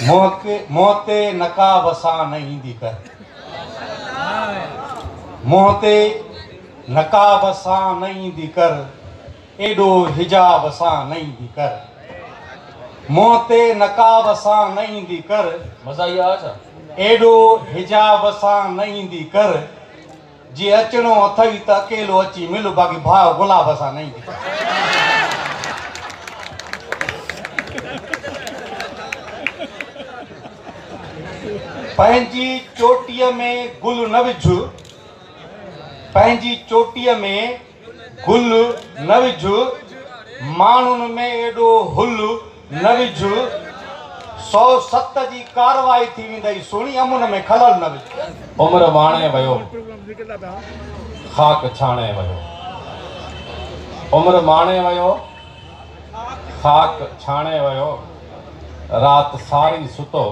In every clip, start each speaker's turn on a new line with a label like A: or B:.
A: मोहते नकाब सां न ईंदी कर, मोहते नकाब सां न ईंदी कर, एॾो हिजाब सां न ईंदी कर, मोहते नकाब सां न ईंदी कर,
B: मज़ा इहा आहे छा?
A: एॾो हिजाब सां न ईंदी कर, जे अचणो अथई त अकेलो अची मिल, बाक़ी भाउ गुलाब सां न ईंदी कर। पंहिंजी चोटीअ में गुल न विझ, पंहिंजी चोटीअ में गुल न विझ, माण्हुनि में एॾो हुल न विझ, 107 जी कारवाई थी वेंदई सुणी, अमुन में खलल न विझ।
B: उमिरि वाणे वियो ख़ाक छाणे वियो, उमिरि माणे वियो ख़ाक छाणे वियो, राति सारी सुतो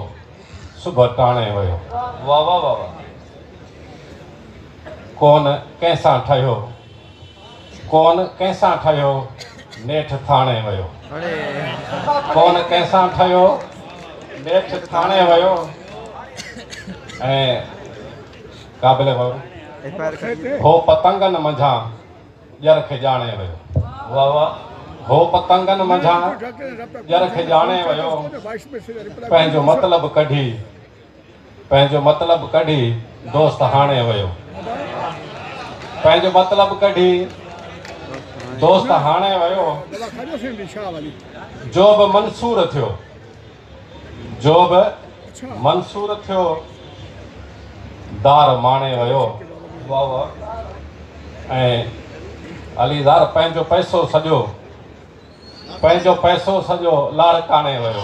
B: सुबुह टाणे वियो। वाह वाह वाह वाह। कोन कंहिंसां ठहियो, कोन कंहिंसां ठहियो, नेठि थाणे वियो, कोन कंहिंसां ठहियो, नेठि थाणे वियो। ऐं क़ाबिल हो पतंगनि मंझां ॼर खे ॼाणे वियो। वाह वाह। हो पतंगनि मंझां ॼर खे ॼाणे वियो, पंहिंजो मतिलबु कढी, पंहिंजो मतिलबु कढी दोस्त हाणे वियो, पंहिंजो मतिलबु कढी दोस्त हाणे वियो। जो बि मंसूर थियो, जो बि मंसूर थियो, दार माणे वियो। वाह वाह। ऐं अलीदार पंहिंजो पैसो सॼो, पंहिंजो पैसो सॼो लाड़काणे वियो,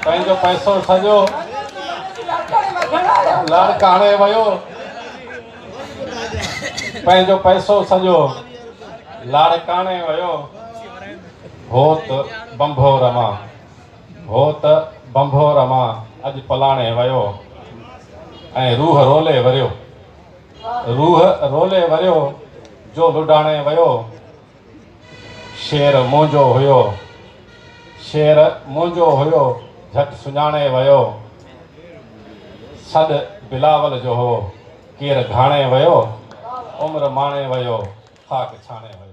B: पंहिंजो पैसो सॼो लाड़काणे वियो, पंहिंजो पैसो सॼो लाड़काणे वियो। हो त बंभो रमा, हो त बंभो रमा अॼु पलाणे वियो। ऐं रूह रोले वरियो, रूह रोले वरियो, जो लुॾाणे वियो। शेर मुंहिंजो हुयो, शेर मुंहिंजो हुयो, झटि सुञाणे वियो। सॾु बिलावल जो हो, केरु घाणे वियो, उमिरि माणे वियो, ख़ाक छाणे वियो।